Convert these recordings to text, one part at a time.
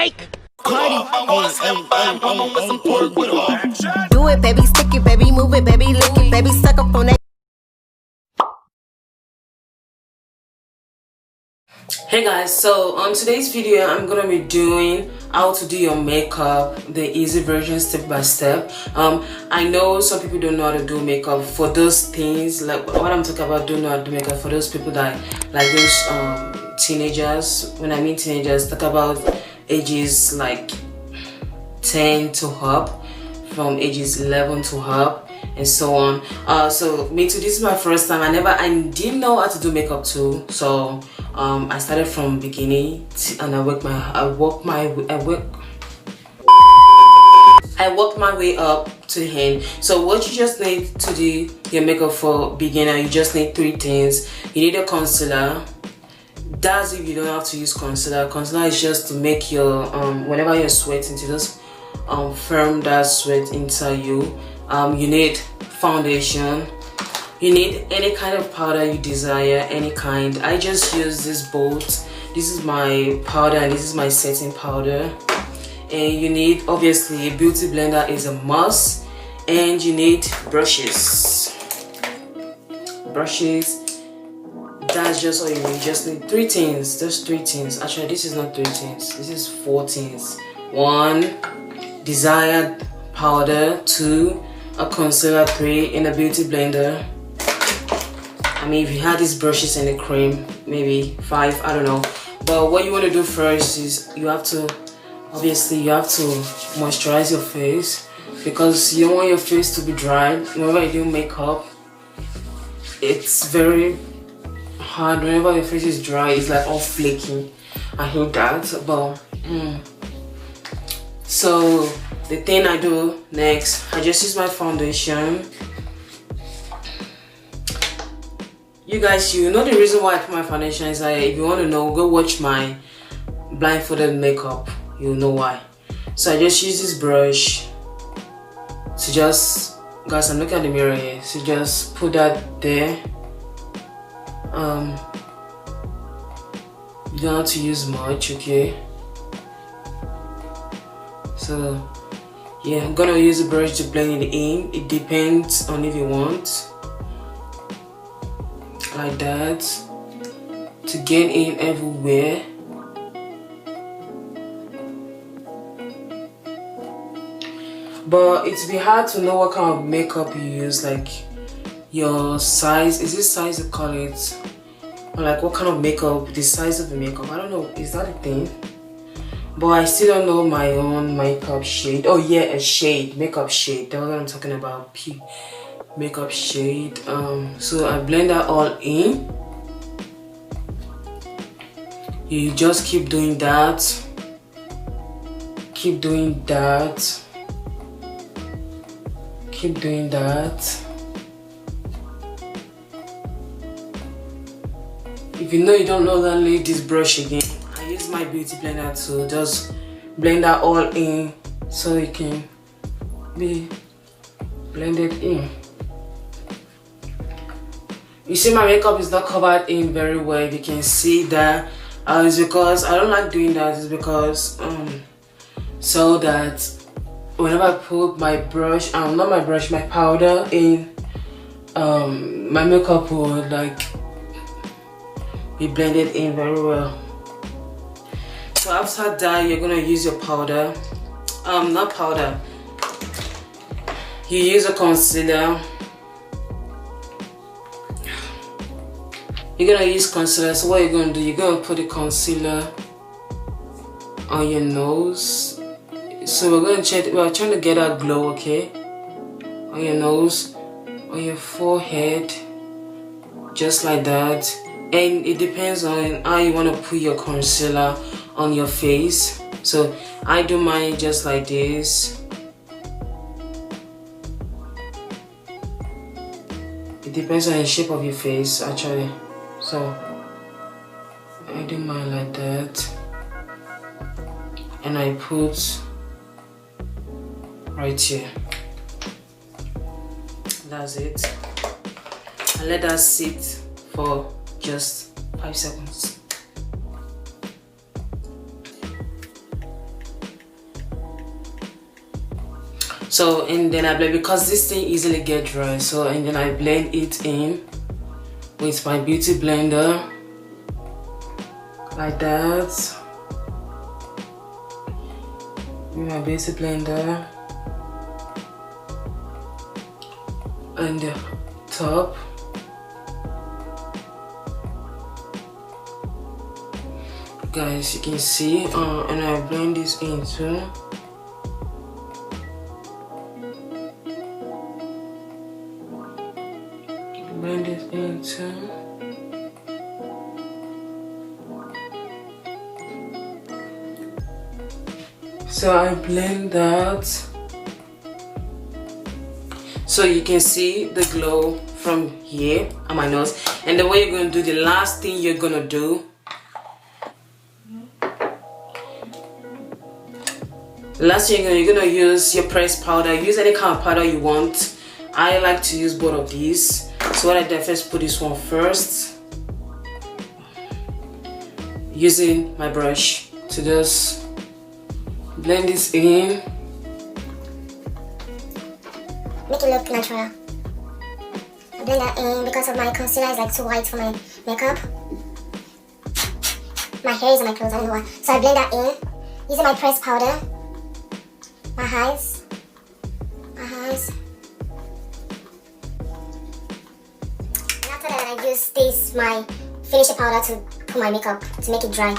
like. Cardi, do it, baby, stick it, baby, move it, baby, lick it, baby, suck up on that. Hey guys, so on today's video I'm gonna be doing how to do your makeup, the easy version, step by step. I know some people don't know how to do makeup. For those things, like what I'm talking about, don't know how to do makeup, for those people that like those teenagers. When I mean teenagers, talk about ages like 10 to up, from ages 11 to up, and so on. So me too, this is my first time. I didn't know how to do makeup too, so I started from beginning and I worked my way up to the end. So what you just need to do your makeup for beginner, you just need three things. You need a concealer. That's if you don't have to use concealer. Concealer is just to make your whenever you're sweating, to just firm that sweat inside you. You need foundation. You need any kind of powder you desire, any kind. I just use this both. This is my powder and this is my setting powder. And you need, obviously, a beauty blender is a must. And you need brushes. That's just all you need. You just need three things. Just three things. Actually, this is not three things. This is four things. 1, desired powder. 2, a concealer. 3, in a beauty blender. I mean, if you had these brushes and a cream, maybe 5, I don't know. But what you want to do first is you have to moisturize your face, because you don't want your face to be dry. Whenever you do makeup, it's very hard. Whenever your face is dry, it's like all flaky. I hate that. But so the thing I do next, I just use my foundation. You guys, you know the reason why I put my foundation is like, if you want to know, go watch my blindfolded makeup. You'll know why. So I just use this brush to just, guys, I'm looking at the mirror here, so just put that there. You don't have to use much, okay? So yeah, I'm gonna use the brush to blend it in. It depends on if you want, like that, to get in everywhere. But it's be hard to know what kind of makeup you use, like your size. Is this size you call it? Or like what kind of makeup, the size of the makeup, I don't know, is that a thing? But I still don't know my own makeup shade. Oh yeah, a shade, makeup shade, that's what I'm talking about. Makeup shade. So I blend that all in. You just keep doing that, keep doing that, keep doing that. If you know you don't know that, leave this brush again. I use my beauty blender to just blend that all in so it can be blended in. You see my makeup is not covered in very well. If you can see that, it's because I don't like doing that. It's because so that whenever I put my brush, not my brush, my powder in, my makeup will like be blended in very well. So after that, you're gonna use your powder. Not powder. You use a concealer. You're gonna use concealer. So what you're gonna do, you're gonna put the concealer on your nose. So we're trying to get that glow, okay? On your nose, on your forehead, just like that. And it depends on how you want to put your concealer on your face. So I do mine just like this. It depends on the shape of your face, actually. So I do mine like that, and I put right here. That's it. And let that sit for just 5 seconds. So and then I blend, because this thing easily get dry, so and then I blend it in with my beauty blender like that. With my beauty blender and the top. Guys, you can see, and I blend this in too. Blend it in too. So I blend that. So you can see the glow from here on my nose. And the way you're gonna do, the last thing you're gonna do, last thing you're gonna use your pressed powder. Use any kind of powder you want. I like to use both of these. So what I did, first put this one first, using my brush to just blend this in. Make it look natural. I blend that in because of my concealer is like too white for my makeup. My hair is on my clothes, I don't know why. So I blend that in using my pressed powder. My eyes. And after that, I use this, my finisher powder, to put my makeup, to make it dry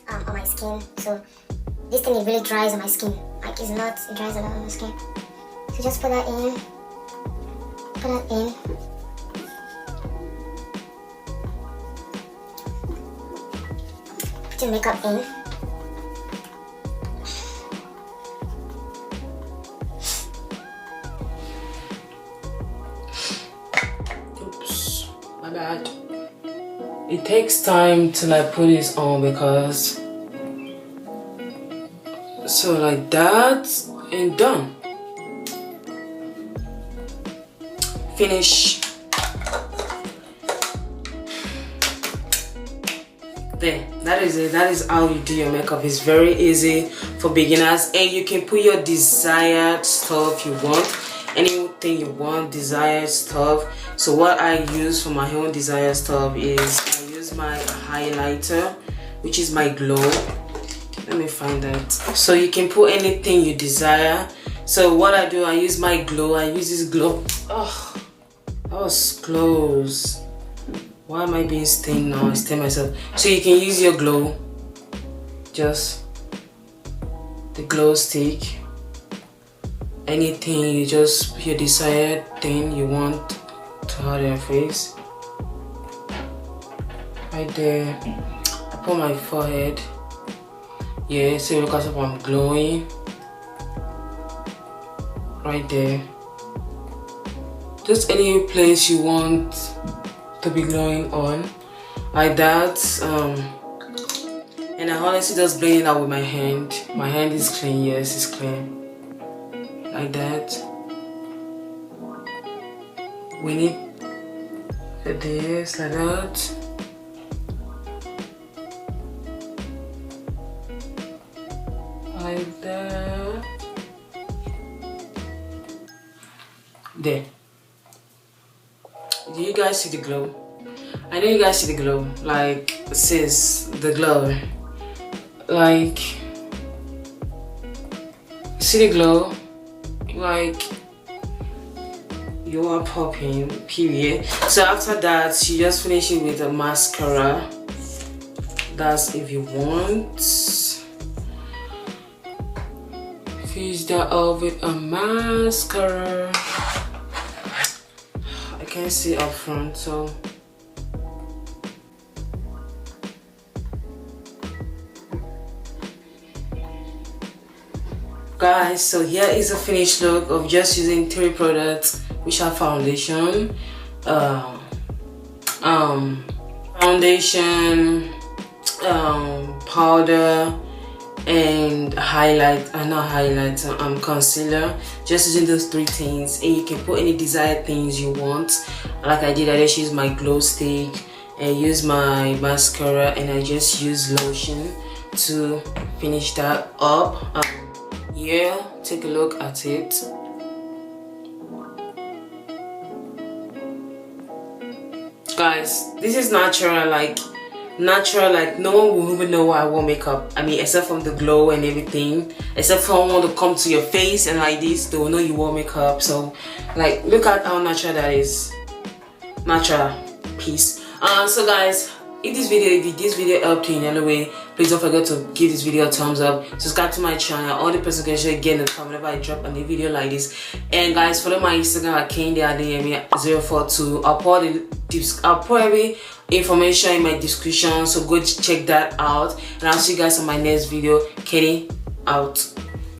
on my skin. So this thing, it really dries on my skin. Like it's not, it dries a lot on my skin. So just put that in. Put that in. Put your makeup in. Oops, my bad. It takes time till I put this on because, so like that and done. Finish. There, that is it. That is how you do your makeup. It's very easy for beginners, and you can put your desired stuff you want, anything you want, desired stuff. So what I use for my own desired stuff is I use my highlighter, which is my glow. Let me find that. So you can put anything you desire. So what I do, I use my glow. I use this glow. Oh, that was close. Why am I being stained now? I stain myself. So you can use your glow. Just the glow stick. Anything you just, your desired thing you want to have on your face. Right there. I put my forehead. Yeah, so because of I'm glowing. Right there. Just any place you want to be glowing on, like that. And I honestly just blend it out with my hand. My hand is clean. Yes, it's clean. Like that. We need this, like that. Like that. There. Do you guys see the glow? I know you guys see the glow. Like, sis, the glow. Like, see the glow? Like, you are popping, period. So after that, you just finish it with a mascara. That's if you want. Finish that off with a mascara. I can't see up front, so guys, so here is a finished look of just using 3 products, which are foundation, powder, and concealer. Just using those 3 things, and you can put any desired things you want. Like I did, I just use my glow stick and use my mascara, and I just use lotion to finish that up. Yeah, take a look at it. guys, this is natural, like no one will even know why I wear makeup. I mean, except from the glow and everything, except for someone to come to your face and like this, they will know you wore makeup. So like, look at how natural that is. Natural piece. So guys, if this video helped you in any way, please don't forget to give this video a thumbs up, subscribe to my channel, all the notifications again and come whenever I drop a new video like this. And guys, follow my Instagram at Kehinde042. I'll put every information in my description, so go check that out, and I'll see you guys on my next video. Kenny out.